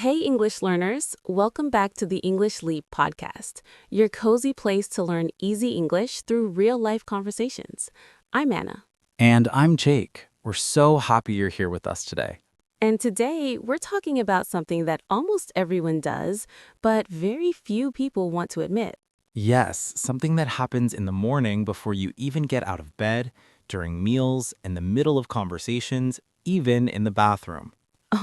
Hey, English learners. Welcome back to the English Leap podcast, your cozy place to learn easy English through real-life conversations. I'm Anna. And I'm Jake. We're so happy you're here with us today. And today, we're talking about something that almost everyone does, but very few people want to admit. Yes, something that happens in the morning before you even get out of bed, during meals, in the middle of conversations, even in the bathroom.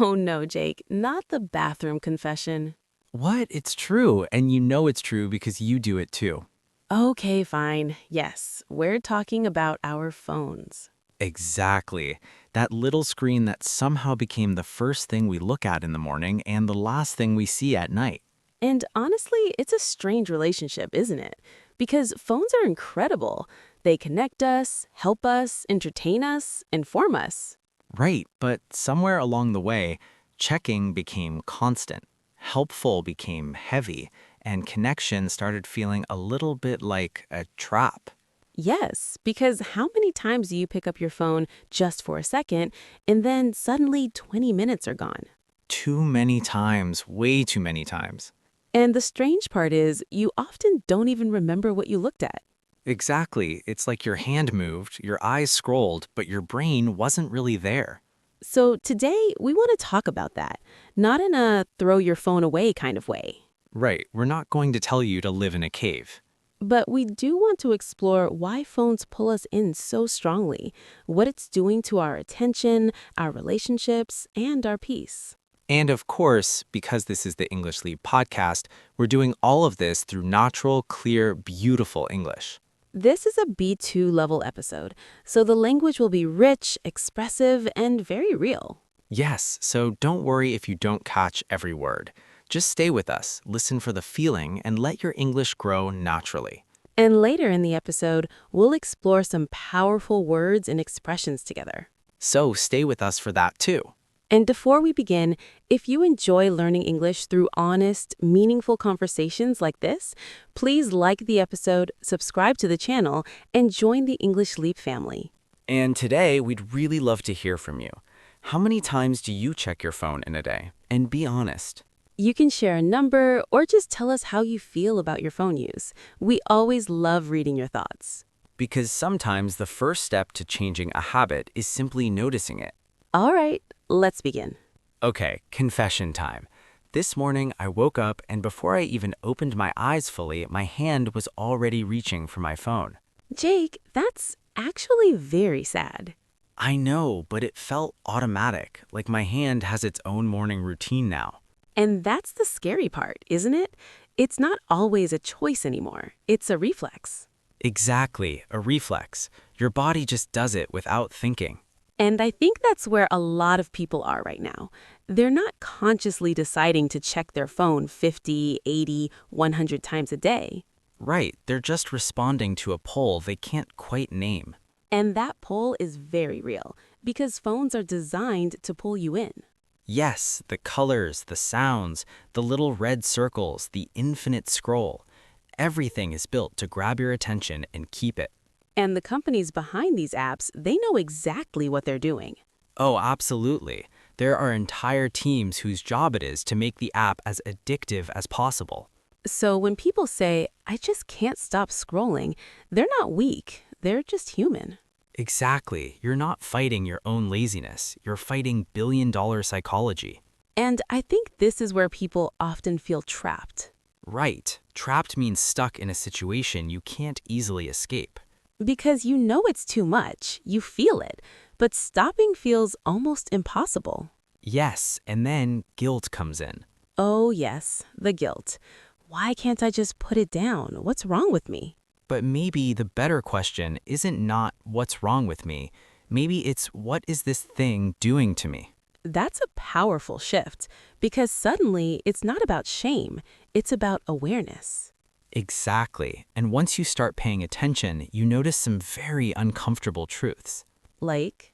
Oh no, Jake, not the bathroom confession. What? It's true, and you know it's true because you do it too. Okay, fine. Yes, we're talking about our phones. Exactly. That little screen that somehow became the first thing we look at in the morning and the last thing we see at night. And honestly, it's a strange relationship, isn't it? Because phones are incredible. They connect us, help us, entertain us, inform us. Right, but somewhere along the way, checking became constant, helpful became heavy, and connection started feeling a little bit like a trap. Yes, because how many times do you pick up your phone just for a second and then suddenly 20 minutes are gone? Too many times, way too many times. And the strange part is, you often don't even remember what you looked at. Exactly. It's like your hand moved, your eyes scrolled, but your brain wasn't really there. So today, we want to talk about that, not in a throw your phone away kind of way. Right, we're not going to tell you to live in a cave. But we do want to explore why phones pull us in so strongly, what it's doing to our attention, our relationships, and our peace. And of course, because this is the English Lead podcast, we're doing all of this through natural, clear, beautiful English. This is a B2 level episode, so the language will be rich, expressive, and very real. Yes, so don't worry if you don't catch every word. Just stay with us, listen for the feeling, and let your English grow naturally. And later in the episode, we'll explore some powerful words and expressions together. So stay with us for that too. And before we begin, if you enjoy learning English through honest, meaningful conversations like this, please like the episode, subscribe to the channel, and join the English Leap family. And today, we'd really love to hear from you. How many times do you check your phone in a day? And be honest. You can share a number or just tell us how you feel about your phone use. We always love reading your thoughts. Because sometimes the first step to changing a habit is simply noticing it. All right, let's begin. Okay, confession time. This morning, I woke up and before I even opened my eyes fully, my hand was already reaching for my phone. Jake, that's actually very sad. I know, but it felt automatic, like my hand has its own morning routine now. And that's the scary part, isn't it? It's not always a choice anymore. It's a reflex. Exactly, a reflex. Your body just does it without thinking. And I think that's where a lot of people are right now. They're not consciously deciding to check their phone 50, 80, 100 times a day. Right, they're just responding to a pull they can't quite name. And that pull is very real, because phones are designed to pull you in. Yes, the colors, the sounds, the little red circles, the infinite scroll. Everything is built to grab your attention and keep it. And the companies behind these apps, they know exactly what they're doing. Oh, absolutely. There are entire teams whose job it is to make the app as addictive as possible. So when people say, I just can't stop scrolling, they're not weak, they're just human. Exactly. You're not fighting your own laziness. You're fighting billion-dollar psychology. And I think this is where people often feel trapped. Right. Trapped means stuck in a situation you can't easily escape. Because you know it's too much, you feel it, but stopping feels almost impossible. Yes, and then guilt comes in. Oh yes, the guilt. Why can't I just put it down? What's wrong with me? But maybe the better question isn't not what's wrong with me. Maybe it's what is this thing doing to me? That's a powerful shift, because suddenly it's not about shame, it's about awareness. Exactly. And once you start paying attention, you notice some very uncomfortable truths. Like,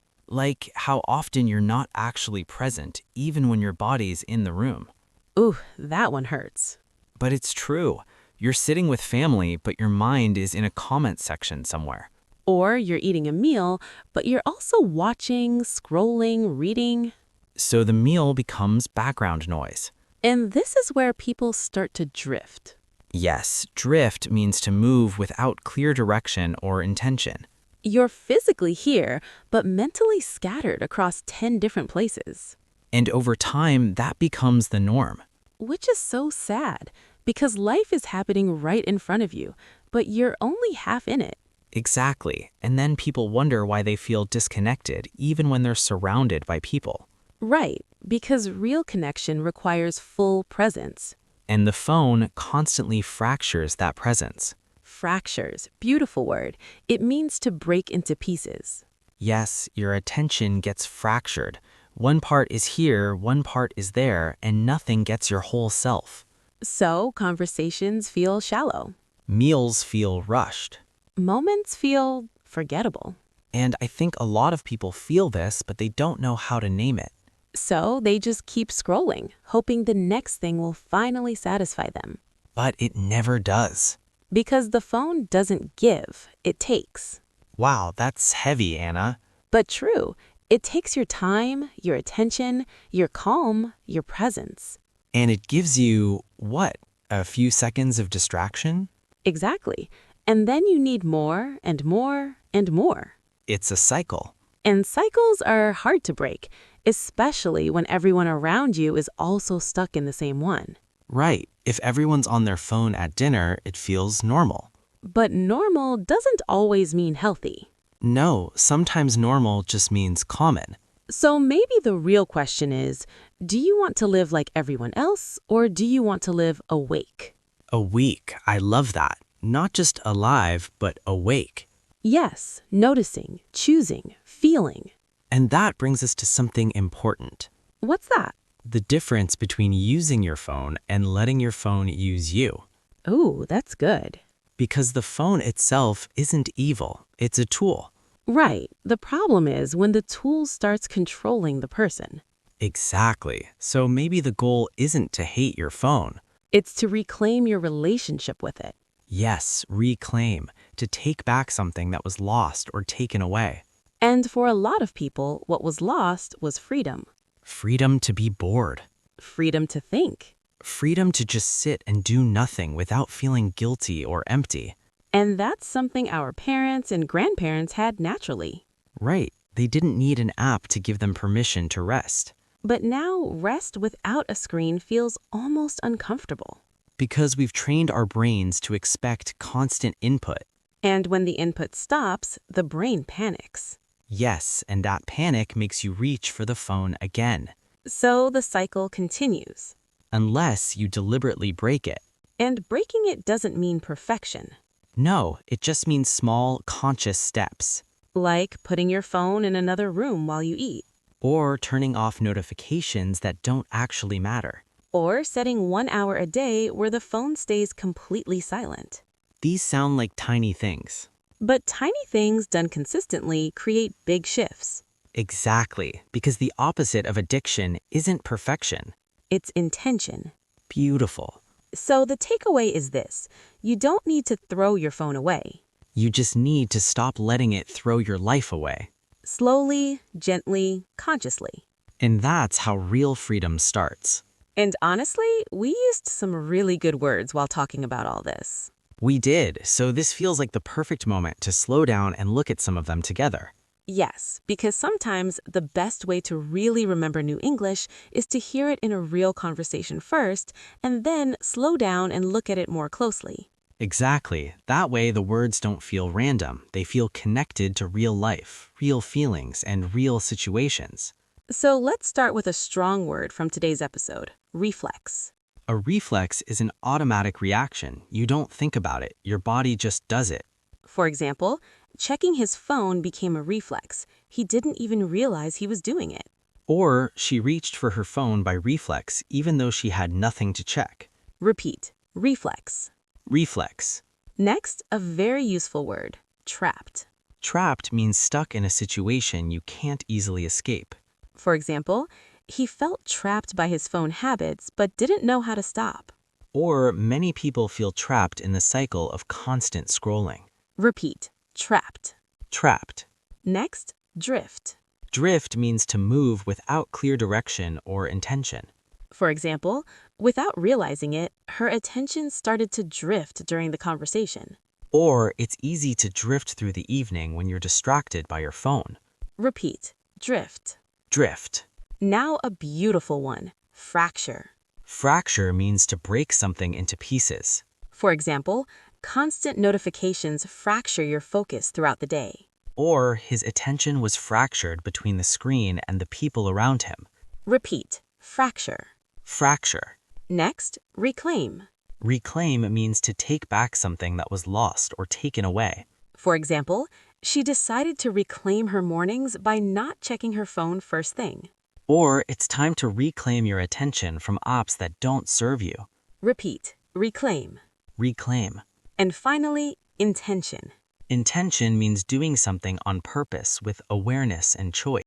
how often you're not actually present, even when your body's in the room. ooh, that one hurts. But it's true. You're sitting with family, but your mind is in a comment section somewhere. Or you're eating a meal, but you're also watching, scrolling, reading. So the meal becomes background noise. And this is where people start to drift. Yes, drift means to move without clear direction or intention. You're physically here, but mentally scattered across 10 different places. And over time, that becomes the norm. Which is so sad, because life is happening right in front of you, but you're only half in it. Exactly. And then people wonder why they feel disconnected, even when they're surrounded by people. Right, because real connection requires full presence. And the phone constantly fractures that presence. Fractures, beautiful word. It means to break into pieces. Yes, your attention gets fractured. One part is here, one part is there, and nothing gets your whole self. So, conversations feel shallow. Meals feel rushed. Moments feel forgettable. And I think a lot of people feel this, but they don't know how to name it. So, they just keep scrolling, hoping the next thing will finally satisfy them. But it never does. Because the phone doesn't give, it takes. Wow, that's heavy, Anna. But true, it takes your time, your attention, your calm, your presence. And it gives you, what, a few seconds of distraction? Exactly. And then you need more and more and more. It's a cycle. And cycles are hard to break, especially when everyone around you is also stuck in the same one. Right. If everyone's on their phone at dinner, it feels normal. But normal doesn't always mean healthy. No, sometimes normal just means common. So maybe the real question is, do you want to live like everyone else, or do you want to live awake? Awake, I love that. Not just alive, but awake. Yes, noticing, choosing, feeling. And that brings us to something important. What's that? The difference between using your phone and letting your phone use you. Ooh, that's good. Because the phone itself isn't evil, it's a tool. Right. The problem is when the tool starts controlling the person. Exactly. So maybe the goal isn't to hate your phone. It's to reclaim your relationship with it. Yes, reclaim, to take back something that was lost or taken away. And for a lot of people, what was lost was freedom. Freedom to be bored. Freedom to think. Freedom to just sit and do nothing without feeling guilty or empty. And that's something our parents and grandparents had naturally. Right, they didn't need an app to give them permission to rest. But now, rest without a screen feels almost uncomfortable. Because we've trained our brains to expect constant input. And when the input stops, the brain panics. Yes, and that panic makes you reach for the phone again. So the cycle continues. Unless you deliberately break it. And breaking it doesn't mean perfection. No, it just means small, conscious steps. Like putting your phone in another room while you eat. Or turning off notifications that don't actually matter. Or setting 1 hour a day where the phone stays completely silent. These sound like tiny things. But tiny things done consistently create big shifts. Exactly, because the opposite of addiction isn't perfection. It's intention. Beautiful. So the takeaway is this: you don't need to throw your phone away. You just need to stop letting it throw your life away. Slowly, gently, consciously. And that's how real freedom starts. And honestly, we used some really good words while talking about all this. We did, so this feels like the perfect moment to slow down and look at some of them together. Yes, because sometimes the best way to really remember new English is to hear it in a real conversation first, and then slow down and look at it more closely. Exactly. That way the words don't feel random. They feel connected to real life, real feelings, and real situations. So let's start with a strong word from today's episode: reflex. A reflex is an automatic reaction. You don't think about it. Your body just does it. For example, checking his phone became a reflex. He didn't even realize he was doing it. Or she reached for her phone by reflex, even though she had nothing to check. Repeat: reflex. Reflex. Next, a very useful word: trapped. Trapped means stuck in a situation you can't easily escape. For example, he felt trapped by his phone habits but didn't know how to stop. Or many people feel trapped in the cycle of constant scrolling. Repeat: trapped. Trapped. Next, drift. Drift means to move without clear direction or intention. For example, Without realizing it, her attention started to drift during the conversation. Or it's easy to drift through the evening when you're distracted by your phone. Repeat. Drift. Drift. Now a beautiful one. Fracture. Fracture means to break something into pieces. For example, constant notifications fracture your focus throughout the day. Or his attention was fractured between the screen and the people around him. Repeat. Fracture. Fracture. Next, reclaim. Reclaim means to take back something that was lost or taken away. For example, she decided to reclaim her mornings by not checking her phone first thing. Or it's time to reclaim your attention from apps that don't serve you. Repeat. Reclaim. Reclaim. And finally, intention. Intention means doing something on purpose with awareness and choice.